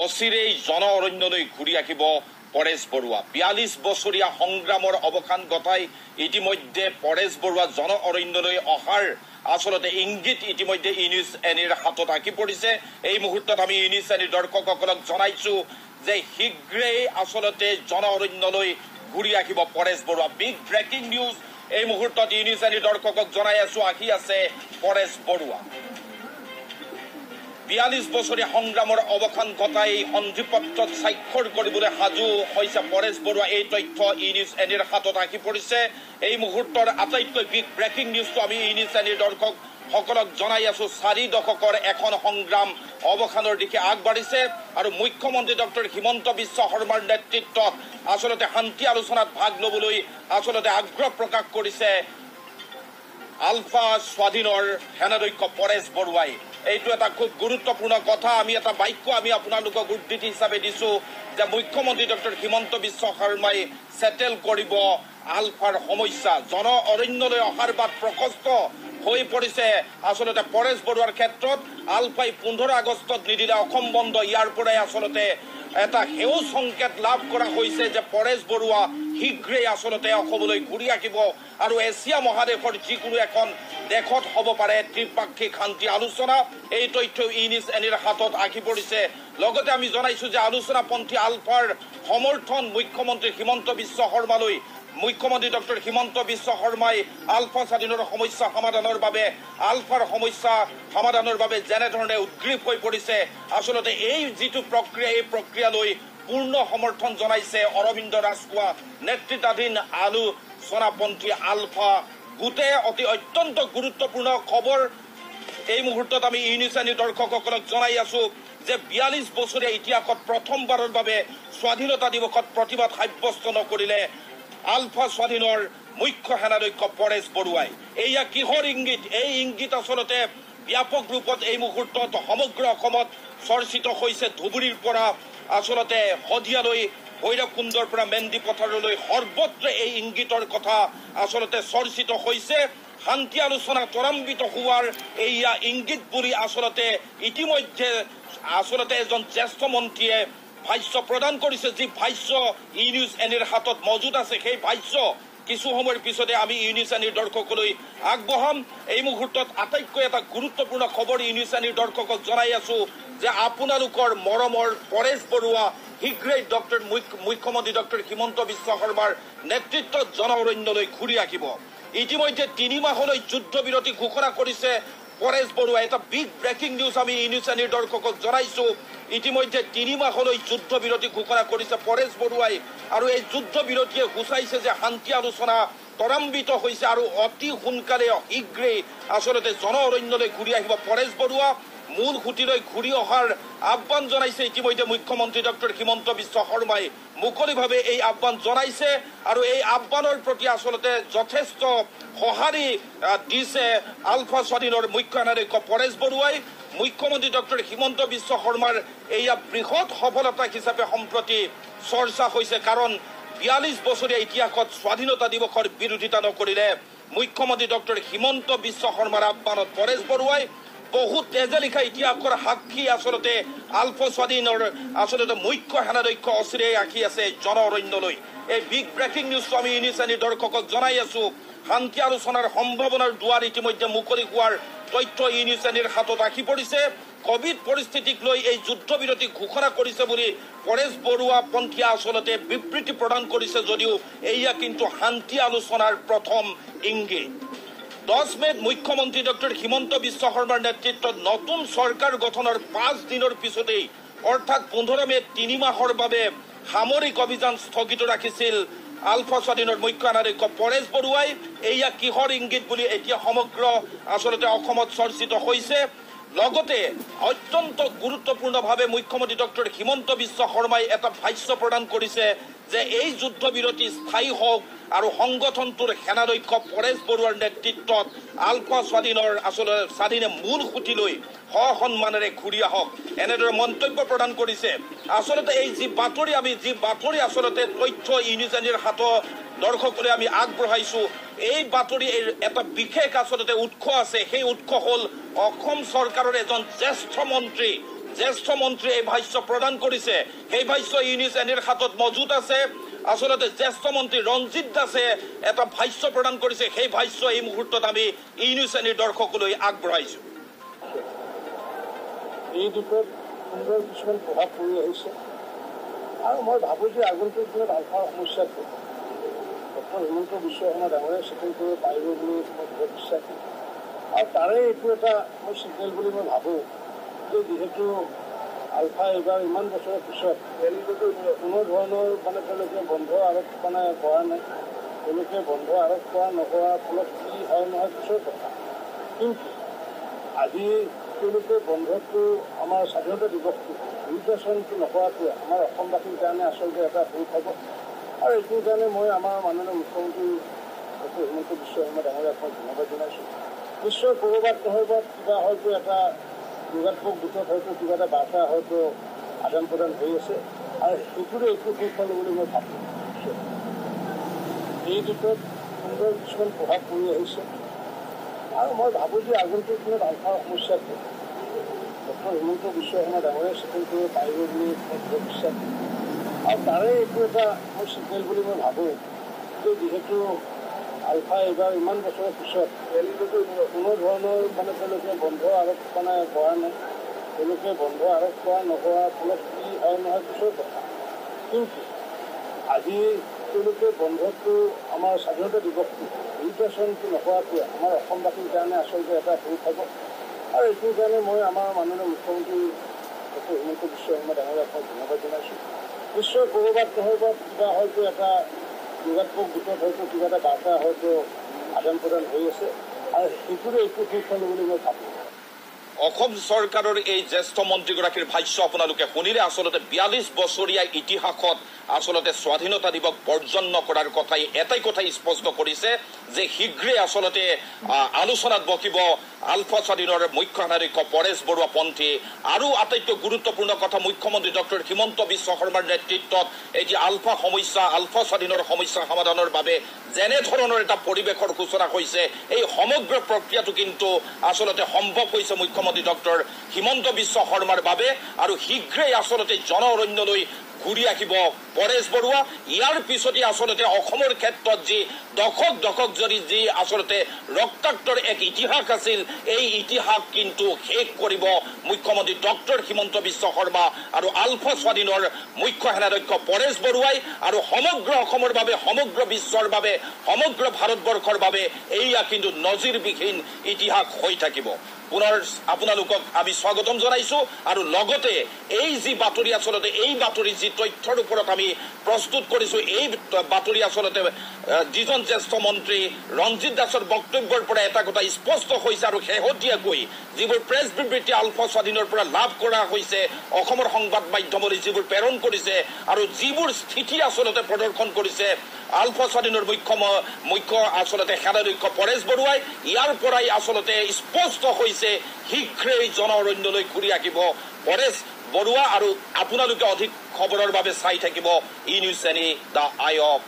অচিৰেই জন অৰণ্যলৈ ঘূৰি আহিব পৰেশ বৰুৱা। ৪২ বছৰীয়া সংগ্ৰামৰ অৱসান ঘটাই ইতিমধ্যে পৰেশ বৰুৱা জন অৰণ্যলৈ অহাৰ আচলতে ইংগিত ইতিমধ্যে ইউনিউজ এনিৰ হাতত আঁকি পৰিছে। এই মুহূৰ্তত আমি ইউনিউজ এনিৰ দৰ্শকসকলক জনাইছো যে শীঘ্ৰেই আচলতে জন অৰণ্যলৈ ঘূৰি আহিব Paresh Barua. Big breaking news এই মুহূৰ্তত ইউনিউজ এনিৰ দৰ্শকক জনাই আছো, আহি আছে পৰেশ বৰুৱা। ৪২ বছৰীয়া সংগ্ৰামৰ অৱসান ঘটাই সন্ধিপত্ৰত স্বাক্ষৰ কৰিবলৈ সাজু হৈছে পৰেশ বৰুৱা। এই তথ্য ইউনিউজ এনিৰ হাতত আহি পৰিছে। এই মুহূৰ্তৰ আটাইতকৈ বিগ ব্ৰেকিং নিউজটো আমি ইউনিউজ এনিৰ দৰ্শকসকলক জনাই আছো। ৪ দশকৰ এখন সংগ্ৰাম অৱসানৰ দিশে আগবাঢ়িছে আৰু মুখ্যমন্ত্ৰী ডক্টৰ হিমন্ত বিশ্ব শৰ্মাৰ নেতৃত্বত আচলতে শান্তি আলোচনাত ভাগ ল'বলৈ আচলতে আগ্ৰহ প্ৰকাশ কৰিছে আলফা স্বাধীনৰ সেনাধ্যক্ষ পৰেশ বৰুৱাই। এইটো এটা খুব গুৰুত্বপূৰ্ণ কথা। আমি এটা বাক্য আমি আপোনালোকক উদ্ধৃতি হিচাপে দিছো যে মুখ্যমন্ত্ৰী ডক্টৰ হিমন্ত বিশ্ব শৰ্মাই সেটেল কৰিব আলফাৰ সমস্যা। জন অৰণ্যলৈ অহাৰ বাট প্ৰশস্ত হৈ পৰিছে আচলতে পৰেশ বৰুৱাৰ ক্ষেত্ৰত। আলফাই 15 আগষ্টত নিদিলে অসম বন্ধ, ইয়াৰ পৰাই আচলতে এটা সেউজ সংকেত লাভ কৰা হৈছে যে পৰেশ বৰুৱা শীঘ্ৰেই আচলতে অসমলৈ ঘূৰি আহিব আৰু এছিয়া মহাদেশৰ যিকোনো এখন দেশত হ'ব পাৰে ত্ৰিপাক্ষিক শান্তি আলোচনা। এই তথ্য ইউনিউজ এনিৰ হাতত আহি পৰিছে। লগতে আমি জনাইছো যে আলোচনাপন্থী আলফাৰ সমৰ্থন মুখ্যমন্ত্ৰী হিমন্ত বিশ্ব শৰ্মালৈ। মুখ্যমন্ত্ৰী ডক্টৰ হিমন্ত বিশ্ব শৰ্মাই আলফা স্বাধীনৰ সমস্যা সমাধানৰ বাবে আলফাৰ সমস্যা সমাধানৰ বাবে যেনেধৰণে উদ্গ্ৰীৱ হৈ পৰিছে আচলতে এই যিটো প্ৰক্ৰিয়া, এই প্ৰক্ৰিয়ালৈ পূৰ্ণ সমৰ্থন জনাইছে অৰবিন্দ ৰাজখোৱা নেতৃত্বাধীন আলোচনাপন্থী আলফা গোটে। অত্যন্ত গুৰুত্বপূৰ্ণ খবৰ এই মুহূৰ্তত আমি ইউনিউজ এনিৰ দৰ্শকসকলক জনাই আছো যে ৪২ বছৰীয়া ইতিহাসত প্ৰথমবাৰৰ বাবে স্বাধীনতা দিৱসত প্ৰতিবাদ সাব্যস্ত নকৰিলে আলফা স্বাধীনৰ মুখ্য সেনাধ্যক্ষ পৰেশ বৰুৱাই। এয়া কিহৰ ইংগিত? এই ইংগিত আচলতে ব্যাপক ৰূপত এই মুহূৰ্তত সমগ্ৰ অসমত চৰ্চিত হৈছে। ধুবুৰীৰ পৰা আচলতে শদিয়ালৈ, ভৈৰৱকুণ্ডৰ পৰা মেন্দি পথাৰলৈ সৰ্বত্ৰ এই ইংগিতৰ কথা আচলতে চৰ্চিত হৈছে। শান্তি আলোচনা ত্বৰান্বিত হোৱাৰ এয়া ইংগিত বুলি আচলতে ইতিমধ্যে আচলতে এজন জ্যেষ্ঠ মন্ত্ৰীয়ে ভাষ্য প্ৰদান কৰিছে। যি ভাষ্য ইউনিউজ এনিৰ হাতত মজুত আছে, সেই ভাষ্য কিছু সময়ৰ পিছতে আমি ইউনিউজ এনিৰ দৰ্শকলৈ আগবঢ়াম। এই মুহূৰ্তত আটাইতকৈ এটা গুৰুত্বপূৰ্ণ খবৰ ইউনিউজ এনিৰ দৰ্শকক জনাই আছো যে আপোনালোকৰ মৰমৰ পৰেশ বৰুৱা শীঘ্ৰেই মুখ্যমন্ত্ৰী ডক্টৰ হিমন্ত বিশ্ব শৰ্মাৰ নেতৃত্বত জন অৰণ্যলৈ ঘূৰি আহিব। ইতিমধ্যে 3 মাহলৈ যুদ্ধ বিৰতি ঘোষণা কৰিছে পৰেশ বৰুৱা। এটা বিগ ব্ৰেকিং নিউজ আমি ইউনিউজ এনিৰ দৰ্শকক জনাইছো। ইতিমধ্যে 3 মাহলৈ যুদ্ধ বিৰতি ঘোষণা কৰিছে পৰেশ বৰুৱাই আৰু এই যুদ্ধ বিৰতিয়ে সূচাইছে যে শান্তি আলোচনা ত্বৰান্বিত হৈছে আৰু অতি সোনকালে শীঘ্ৰেই আচলতে জন অৰণ্যলৈ ঘূৰি আহিব পৰেশ বৰুৱা। মূল সুঁতিলৈ ঘূৰি অহাৰ আহ্বান জনাইছে ইতিমধ্যে মুখ্যমন্ত্ৰী ডক্টৰ হিমন্ত বিশ্ব শৰ্মাই মুকলিভাৱে এই আহ্বান জনাইছে আৰু এই আহ্বানৰ প্ৰতি আচলতে যথেষ্ট সঁহাৰি দিছে আলফা স্বাধীনৰ মুখ্য সেনাধ্যক্ষ পৰেশ বৰুৱাই। মুখ্যমন্ত্ৰী ডক্টৰ হিমন্ত বিশ্ব শৰ্মাৰ এয়া বৃহৎ সফলতা হিচাপে সম্প্ৰতি চৰ্চা হৈছে, কাৰণ ৪২ বছৰীয়া ইতিহাসত স্বাধীনতা দিৱসৰ বিৰোধিতা নকৰিলে মুখ্যমন্ত্ৰী ডক্টৰ হিমন্ত বিশ্ব শৰ্মাৰ আহ্বানত পৰেশ বৰুৱাই বহুত তেজে লিখা ইতিহাসৰ সাক্ষী আচলতে আলফা স্বাধীনৰ আচলতে মুখ্য সেনাধ্যক্ষ অচিৰেই আহি আছে জন অৰণ্যলৈ। এই বিগ ব্ৰেকিং নিউজটো আমি ইউনিউজ এনিৰ দৰ্শকক জনাই আছো। শান্তি আলোচনাৰ সম্ভাৱনাৰ দুৱাৰ ইতিমধ্যে মুকলি হোৱাৰ তথ্য ইউনিউজ এনিৰ হাতত আহি পৰিছে। কোভিড পৰিস্থিতিক লৈ এই যুদ্ধ বিৰতি ঘোষণা কৰিছে বুলি পৰেশ বৰুৱা পন্থীয়ে আচলতে বিবৃতি প্ৰদান কৰিছে যদিও এয়া কিন্তু শান্তি আলোচনাৰ প্ৰথম ইংগিত। 10 মেত মুখ্যমন্ত্ৰী ডক্টৰ হিমন্ত বিশ্ব শৰ্মাৰ নেতৃত্বত নতুন চৰকাৰ গঠনৰ 5 দিনৰ পিছতেই অৰ্থাৎ 15 মেত 3 মাহৰ বাবে সামৰিক অভিযান স্থগিত ৰাখিছিল আলফা স্বাধীনৰ মুখ্য সেনাধ্যক্ষ পৰেশ বৰুৱাই। এয়া কিহৰ ইংগিত বুলি এতিয়া সমগ্ৰ আচলতে অসমত চৰ্চিত হৈছে। লগতে অত্যন্ত গুৰুত্বপূৰ্ণভাৱে মুখ্যমন্ত্ৰী ডক্টৰ হিমন্ত বিশ্ব শৰ্মাই এটা ভাষ্য প্ৰদান কৰিছে যে এই যুদ্ধ বিৰতি স্থায়ী হওক আৰু সংগঠনটোৰ সেনাধ্যক্ষ পৰেশ বৰুৱাৰ নেতৃত্বত আলফা স্বাধীনৰ আচলতে স্বাধীনে মূল সুঁতিলৈ সসন্মানেৰে ঘূৰি আহক, এনেদৰে মন্তব্য প্ৰদান কৰিছে। আচলতে এই যি বাতৰি আচলতে তথ্য ইউনিউজ এনিৰ হাতত দৰ্শকলৈ আমি আগবঢ়াইছো, এই বাতৰিৰ এটা বিশেষ আচলতে উৎস আছে। সেই উৎস হ'ল অসম চৰকাৰৰ এজন জ্যেষ্ঠ মন্ত্ৰী জ্যেষ্ঠ মন্ত্ৰীয়ে এই ভাষ্য প্ৰদান কৰিছে সেই ভাষ্য ই নিউজ এনিৰ হাতত মজুত আছে আসলতে জ্যেষ্ঠ মন্ত্ৰী ৰঞ্জিত দাসে এটা ভাষ্য প্ৰদান কৰিছে সেই ভাষ্য এই মুহূৰ্তত আমি ই নিউজ এনিৰ দৰ্শকলৈ আগবঢ়াইছো এই দিশত সুন্দৰ কিছুমান প্ৰভাৱ পৰি আহিছে আৰু মই ভাবোঁ যে আগন্তুক দিনত আলফাৰ সমস্যাটো ডক্টৰ হিমন্ত বিশ্ব শৰ্মা ডাঙৰে চেটেল কৰিব পাৰিব বুলি মই বহুত বিশ্বাসী আৰু তাৰে এইটো এটা মই ছিগনেল বুলি মই ভাবোঁ যে যিহেতু আলফা এইবাৰ ইমান বছৰৰ পিছত কোনো ধৰণৰ তেওঁলোকে বন্ধ আৰোপ কৰা নাই তেওঁলোকে বন্ধ আৰোপ কৰা নকৰাৰ ফলত কি হয় নহয় পিছৰ কথা কিন্তু আজি তেওঁলোকে বন্ধটো আমাৰ স্বাধীনতা দিৱসটো নিৰ্বাচনটো নকৰাটোৱে আমাৰ অসমবাসীৰ কাৰণে আচলতে এটা ভুল হ'ব আৰু এইটোৰ কাৰণে মই আমাৰ মাননীয় মুখ্যমন্ত্ৰী ডক্টৰ হিমন্ত বিশ্ব শৰ্মা ডাঙৰীয়াক মই ধন্যবাদ জনাইছোঁ নিশ্চয় ক'ৰবাত নহয় বা কিবা হয়তো এটা যোগাত্মক দিশত হয়তো কিবা এটা বাৰ্তা হয়তো আদান প্ৰদান হৈ আছে আৰু সেইটোৰে একো সুফল বুলি মই ভাবোঁ এই দিশত সুন্দৰ কিছুমান প্ৰভাৱ পৰি আহিছে আৰু মই ভাবোঁ যে আগন্তুক দিনত আলফাৰ সমস্যাটো ডক্টৰ হিমন্ত বিশ্ব শৰ্মা ডাঙৰে চেটেল কৰিব পাৰিব বুলি মই বহুত বিশ্বাসী আৰু তাৰে এইটো এটা মই ছিগনেল বুলি মই ভাবোঁ যে যিহেতু আলফা এইবাৰ ইমান বছৰৰ পিছত কোনো ধৰণৰ তেওঁলোকে বন্ধ আৰোপ কৰা নাই তেওঁলোকে বন্ধ আৰোপ কৰা নকৰাৰ ফলত কি হয় নহয় পিছৰ কথা কিন্তু আজি তেওঁলোকে বন্ধটো আমাৰ স্বাধীনতা দিৱসটো নিৰ্বাচনটো নকৰাটোৱে আমাৰ অসমবাসীৰ কাৰণে আচলতে এটা ভুল হ'ব আৰু এইটোৰ কাৰণে মই আমাৰ মাননীয় মুখ্যমন্ত্ৰী ডক্টৰ হিমন্ত বিশ্ব শৰ্মা ডাঙৰীয়াক মই ধন্যবাদ জনাইছোঁ নিশ্চয় ক'ৰবাত নহয় বা কিবা হয়তো এটা যোগাত্মক দিশত হয়তো কিবা এটা বাৰ্তা হয়তো আদান প্ৰদান হৈ আছে আৰু সেইটোৰে একো সুফল বুলি মই ভাবোঁ অসম চৰকাৰৰ এই জ্যেষ্ঠ মন্ত্ৰীগৰাকীৰ ভাষ্য আপোনালোকে শুনিলে আচলতে 42 বছৰীয়া ইতিহাসত আচলতে স্বাধীনতা দিৱস বৰ্জন নকৰাৰ কথাই এটাই কথাই স্পষ্ট কৰিছে যে শীঘ্ৰে আচলতে আলোচনাত বহিব আলফা স্বাধীনৰ মুখ্য সহায়ক পৰেশ বৰুৱা পন্থী আৰু আটাইতকৈ গুৰুত্বপূৰ্ণ কথা মুখ্যমন্ত্ৰী ডক্টৰ হিমন্ত বিশ্ব শৰ্মাৰ নেতৃত্বত এই যে আলফা সমস্যা আলফা স্বাধীনৰ সমস্যা সমাধানৰ বাবে যেনে ধৰণৰ এটা পৰিৱেশৰ সূচনা হৈছে এই সমগ্ৰ প্ৰক্ৰিয়াটো কিন্তু আচলতে সম্ভৱ হৈছে মুখ্যমন্ত্ৰী ডক্টৰ হিমন্ত বিশ্ব শৰ্মাৰ বাবে আৰু শীঘ্ৰেই আচলতে জন অৰণ্যলৈ ঘূৰি আহিব পৰেশ বৰুৱা ইয়াৰ পিছতে আচলতে অসমৰ ক্ষেত্ৰত যি দশক ধৰি যি আচলতে ৰক্তাক্তৰ এক ইতিহাস আছিল এই ইতিহাস কিন্তু শেষ কৰিব মুখ্যমন্ত্ৰী ডক্টৰ হিমন্ত বিশ্ব শৰ্মা আৰু আলফা স্বাধীনৰ মুখ্য সেনাধ্যক্ষ পৰেশ বৰুৱাই আৰু সমগ্ৰ অসমৰ বাবে সমগ্ৰ বিশ্বৰ বাবে সমগ্ৰ ভাৰতবৰ্ষৰ বাবে এইয়া কিন্তু নজিৰবিহীন ইতিহাস হৈ থাকিব পুনৰ আপোনালোকক আমি স্বাগতম জনাইছো আৰু লগতে এই যি বাতৰি আচলতে এই বাতৰি যি তথ্যৰ ওপৰত আমি প্ৰস্তুত কৰিছো এই বাতৰি আচলতে যিজন জ্যেষ্ঠ মন্ত্ৰী ৰঞ্জিত দাসৰ বক্তব্যৰ পৰা এটা কথা স্পষ্ট হৈছে আৰু শেহতীয়াকৈ যিবোৰ প্ৰেছ বিবৃতি আলফা স্বাধীনৰ পৰা লাভ কৰা হৈছে অসমৰ সংবাদ মাধ্যমলৈ যিবোৰ প্ৰেৰণ কৰিছে আৰু যিবোৰ স্থিতি আচলতে প্ৰদৰ্শন কৰিছে আলফা স্বাধীনৰ মুখ্য আচলতে সেনাধ্যক্ষ পৰেশ বৰুৱাই ইয়াৰ পৰাই আচলতে স্পষ্ট হৈছে শীঘ্ৰেই জন অৰণ্যলৈ ঘূৰি আহিব পৰেশ বৰুৱা আৰু আপোনালোকে অধিক খবৰৰ বাবে চাই থাকিব ই news channel the eye of